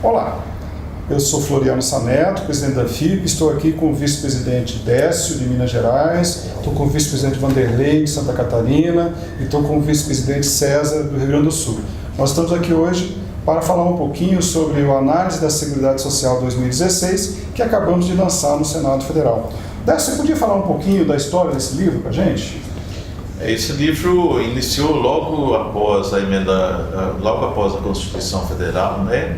Olá, eu sou Floriano Saneto, presidente da FIP, estou aqui com o vice-presidente Décio, de Minas Gerais, estou com o vice-presidente Vanderlei, de Santa Catarina, e estou com o vice-presidente César, do Rio Grande do Sul. Nós estamos aqui hoje para falar um pouquinho sobre a análise da Seguridade Social 2016, que acabamos de lançar no Senado Federal. Décio, você podia falar um pouquinho da história desse livro para a gente? Esse livro iniciou logo após a emenda, logo após a Constituição Federal, né?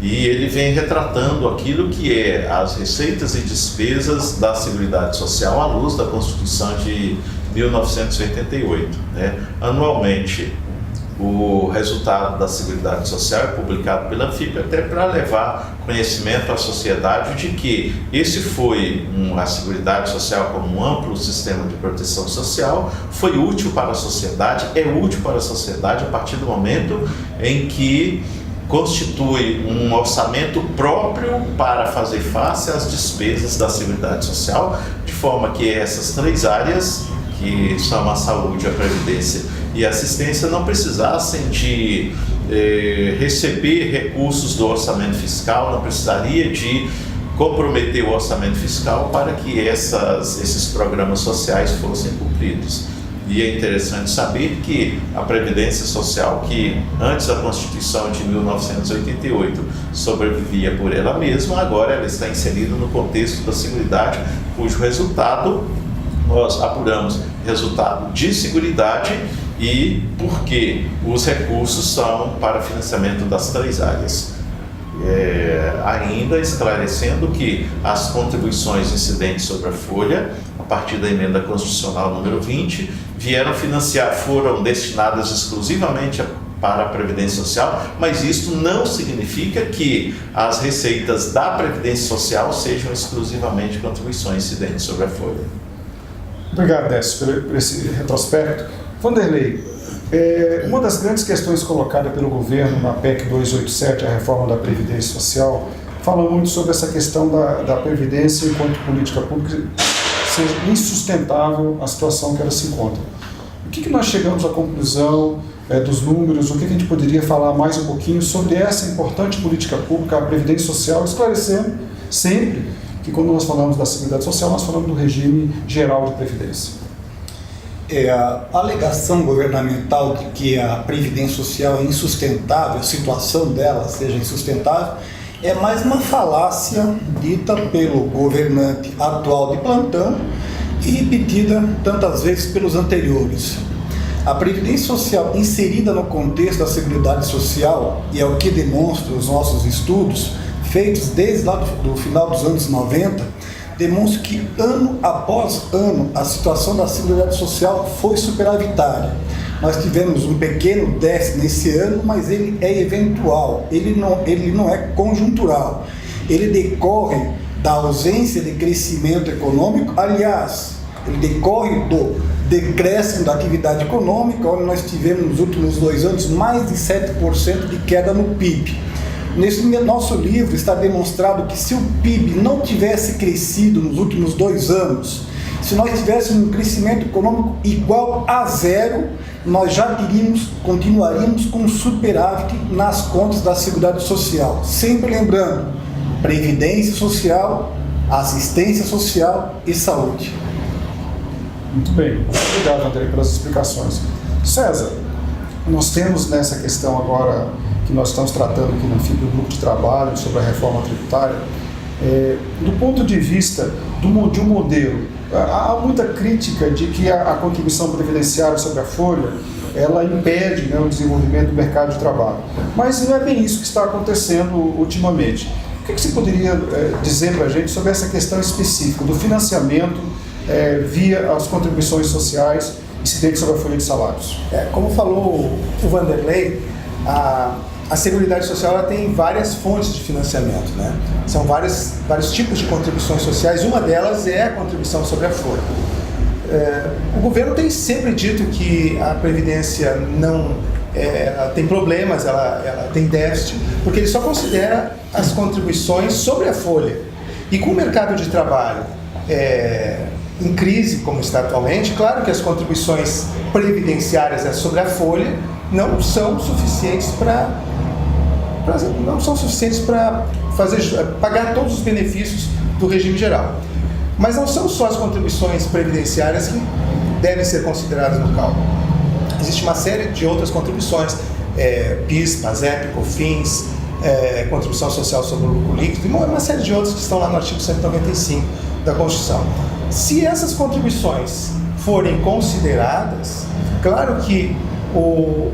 E ele vem retratando aquilo que é as receitas e despesas da Seguridade Social à luz da Constituição de 1988, né? Anualmente, o resultado da Seguridade Social é publicado pela FIP até para levar conhecimento à sociedade de que esse foi a Seguridade Social como um amplo sistema de proteção social, foi útil para a sociedade, é útil para a sociedade a partir do momento em que constitui um orçamento próprio para fazer face às despesas da Seguridade Social, de forma que essas três áreas, que são a saúde, a previdência e a assistência, não precisassem de receber recursos do orçamento fiscal, não precisaria de comprometer o orçamento fiscal para que esses programas sociais fossem cumpridos. E é interessante saber que a Previdência Social, que antes da Constituição de 1988 sobrevivia por ela mesma, agora ela está inserida no contexto da Seguridade, cujo resultado nós apuramos resultado de Seguridade e porque os recursos são para financiamento das três áreas. Ainda esclarecendo que as contribuições incidentes sobre a folha, a partir da emenda constitucional número 20, foram destinadas exclusivamente para a Previdência Social, mas isso não significa que as receitas da Previdência Social sejam exclusivamente contribuições incidentes sobre a folha. Obrigado, Décio, por esse retrospecto. Vanderlei, uma das grandes questões colocadas pelo governo na PEC 287, a reforma da Previdência Social, fala muito sobre essa questão da Previdência enquanto política pública ser insustentável a situação que ela se encontra. O que nós chegamos à conclusão dos números, o que a gente poderia falar mais um pouquinho sobre essa importante política pública, a Previdência Social, esclarecendo sempre que quando nós falamos da Seguridade Social, nós falamos do regime geral de Previdência. A alegação governamental de que a Previdência Social é insustentável, a situação dela seja insustentável, é mais uma falácia dita pelo governante atual de plantão e repetida tantas vezes pelos anteriores. A Previdência Social inserida no contexto da Seguridade Social, e é o que demonstram os nossos estudos, feitos desde lá do final dos anos 90, demonstram que ano após ano a situação da Seguridade Social foi superavitária. Nós tivemos um pequeno déficit nesse ano, mas ele é eventual, ele não é conjuntural. Ele decorre da ausência de crescimento econômico, aliás, ele decorre do decréscimo da atividade econômica, onde nós tivemos nos últimos 2 anos mais de 7% de queda no PIB. Nesse nosso livro está demonstrado que se o PIB não tivesse crescido nos últimos 2 anos, se nós tivéssemos um crescimento econômico igual a zero, nós já continuaríamos com superávit nas contas da Seguridade Social. Sempre lembrando, Previdência Social, Assistência Social e Saúde. Muito bem, obrigado, André, pelas explicações. César, nós temos nessa questão agora que nós estamos tratando aqui no FIP, do grupo de trabalho sobre a reforma tributária, do ponto de vista de um modelo, há muita crítica de que a contribuição previdenciária sobre a folha, ela impede, né, o desenvolvimento do mercado de trabalho. Mas não é bem isso que está acontecendo ultimamente. O que você poderia dizer para a gente sobre essa questão específica do financiamento via as contribuições sociais incidentes sobre a folha de salários? Como falou o Vanderlei, a Seguridade Social ela tem várias fontes de financiamento, né? São vários tipos de contribuições sociais, uma delas é a contribuição sobre a folha. O governo tem sempre dito que a Previdência ela tem problemas, ela tem déficit, porque ele só considera as contribuições sobre a folha. E com o mercado de trabalho em crise, como está atualmente, claro que as contribuições previdenciárias sobre a folha não são suficientes para não são suficientes para pagar todos os benefícios do regime geral. Mas não são só as contribuições previdenciárias que devem ser consideradas no cálculo. Existe uma série de outras contribuições, PIS, PASEP, COFINS, contribuição social sobre o lucro líquido, e uma série de outras que estão lá no artigo 195 da Constituição. Se essas contribuições forem consideradas, claro que o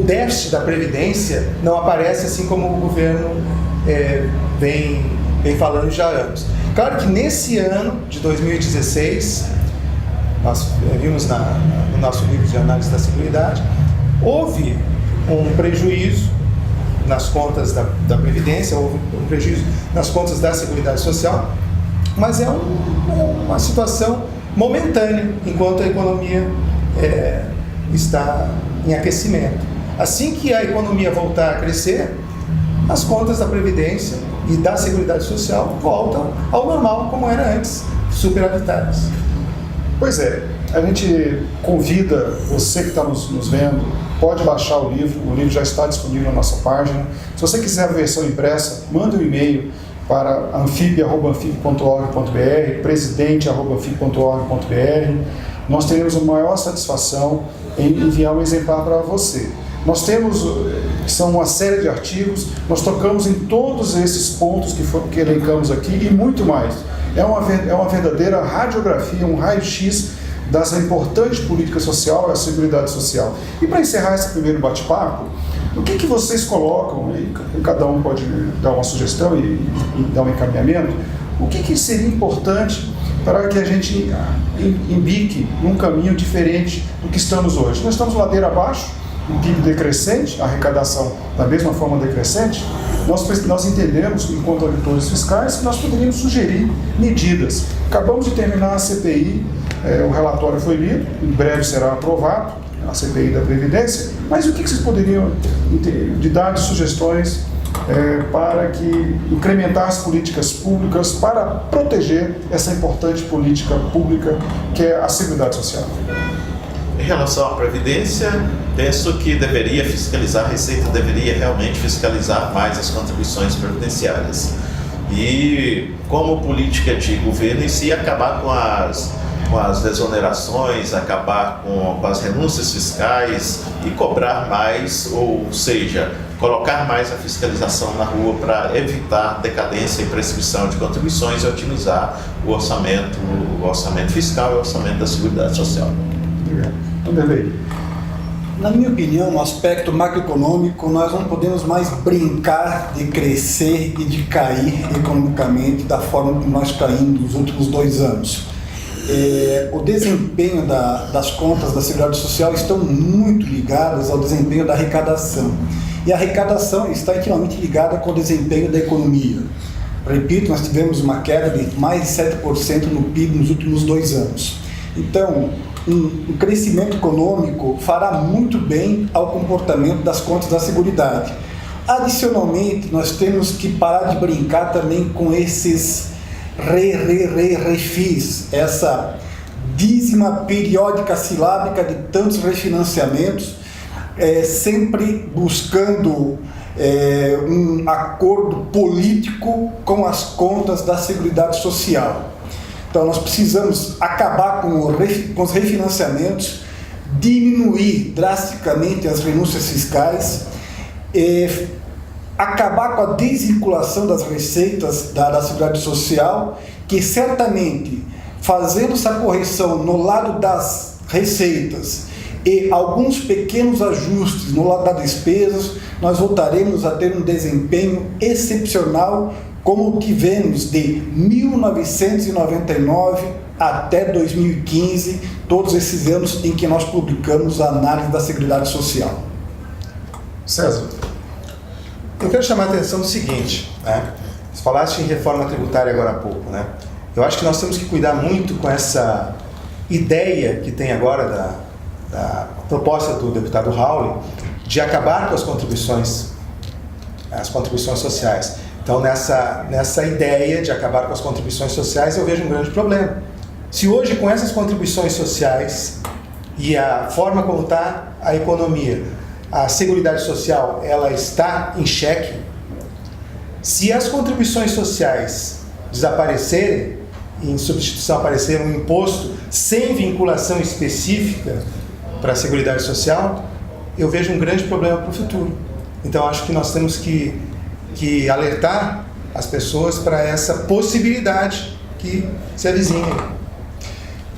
déficit da Previdência não aparece assim como o governo vem falando já há anos. Claro que nesse ano de 2016, nós vimos no nosso livro de análise da Seguridade, houve um prejuízo nas contas da Previdência, houve um prejuízo nas contas da Seguridade Social, mas é uma situação momentânea, enquanto a economia está em aquecimento. Assim que a economia voltar a crescer, as contas da Previdência e da Seguridade Social voltam ao normal, como era antes, superavitadas. Pois é, a gente convida você que está nos vendo, pode baixar o livro já está disponível na nossa página. Se você quiser a versão impressa, manda um e-mail para anfib@anfib.org.br, presidente@anfib.org.br. Nós teremos a maior satisfação em enviar um exemplar para você. Nós temos, são uma série de artigos, nós tocamos em todos esses pontos que elencamos aqui e muito mais. É uma verdadeira radiografia, um raio-x dessa importante política social, a Seguridade Social. E para encerrar esse primeiro bate-papo, o que vocês colocam, e cada um pode dar uma sugestão e dar um encaminhamento, o que seria importante para que a gente embique num caminho diferente do que estamos hoje? Nós estamos ladeira abaixo, um PIB decrescente, a arrecadação da mesma forma decrescente. Nós entendemos, enquanto auditores fiscais, que nós poderíamos sugerir medidas. Acabamos de terminar a CPI, o relatório foi lido, em breve será aprovado, a CPI da Previdência, mas o que vocês poderiam dar de sugestões para que incrementar as políticas públicas para proteger essa importante política pública que é a Seguridade Social? Em relação à Previdência, penso que deveria fiscalizar, a Receita deveria realmente fiscalizar mais as contribuições previdenciárias. E como política de governo em si, acabar com as desonerações, acabar com as renúncias fiscais e cobrar mais, ou seja, colocar mais a fiscalização na rua para evitar decadência e prescrição de contribuições e otimizar o orçamento fiscal e o orçamento da Seguridade Social. Obrigado. Vanderlei. Na minha opinião, no aspecto macroeconômico, nós não podemos mais brincar de crescer e de cair economicamente da forma como nós caímos nos últimos 2 anos. O desempenho das contas da Seguridade Social estão muito ligadas ao desempenho da arrecadação. E a arrecadação está intimamente ligada com o desempenho da economia. Repito, nós tivemos uma queda de mais de 7% no PIB nos últimos 2 anos. Então, um crescimento econômico fará muito bem ao comportamento das contas da Seguridade. Adicionalmente, nós temos que parar de brincar também com esses refis, essa dízima periódica silábica de tantos refinanciamentos, sempre buscando um acordo político com as contas da Seguridade Social. Então nós precisamos acabar com os refinanciamentos, diminuir drasticamente as renúncias fiscais, acabar com a desvinculação das receitas da Seguridade Social, que certamente, fazendo essa correção no lado das receitas e alguns pequenos ajustes no lado das despesas, nós voltaremos a ter um desempenho excepcional como tivemos de 1999 até 2015, todos esses anos em que nós publicamos a análise da Seguridade Social. César. Eu quero chamar a atenção do seguinte, né? Você falaste em reforma tributária agora há pouco, né? Eu acho que nós temos que cuidar muito com essa ideia que tem agora da proposta do deputado Raul de acabar com as contribuições sociais. Então, nessa ideia de acabar com as contribuições sociais, eu vejo um grande problema. Se hoje, com essas contribuições sociais e a forma como está a economia, a Seguridade Social ela está em xeque, se as contribuições sociais desaparecerem, em substituição aparecer um imposto sem vinculação específica para a Seguridade Social, eu vejo um grande problema para o futuro. Então acho que nós temos que alertar as pessoas para essa possibilidade que se avizinha.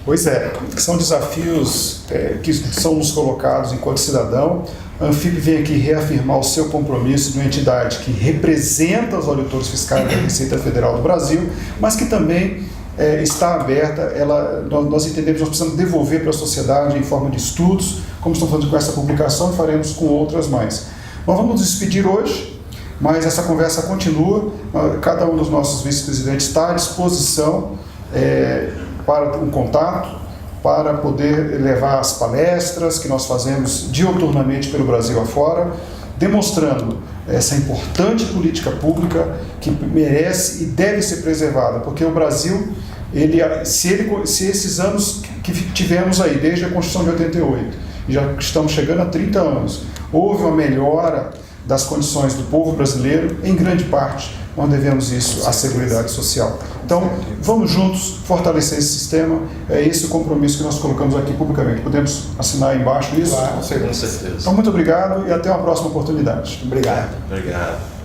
Pois é, são desafios que são nos colocados enquanto cidadão. A Anfip vem aqui reafirmar o seu compromisso de uma entidade que representa os auditores fiscais da Receita Federal do Brasil, mas que também está aberta. Nós entendemos que nós precisamos devolver para a sociedade em forma de estudos, como estamos fazendo com essa publicação e faremos com outras mais. Nós vamos nos despedir hoje, mas essa conversa continua. Cada um dos nossos vice-presidentes está à disposição para um contato, para poder levar as palestras que nós fazemos diuturnamente pelo Brasil afora, demonstrando essa importante política pública que merece e deve ser preservada, porque o Brasil, se esses anos que tivemos aí, desde a Constituição de 88, já estamos chegando a 30 anos, houve uma melhora das condições do povo brasileiro, em grande parte, nós devemos isso à Seguridade Social. Então, vamos juntos fortalecer esse sistema, é esse o compromisso que nós colocamos aqui publicamente. Podemos assinar aí embaixo isso? Claro, Com certeza. Então, muito obrigado e até uma próxima oportunidade. Obrigado. Obrigado.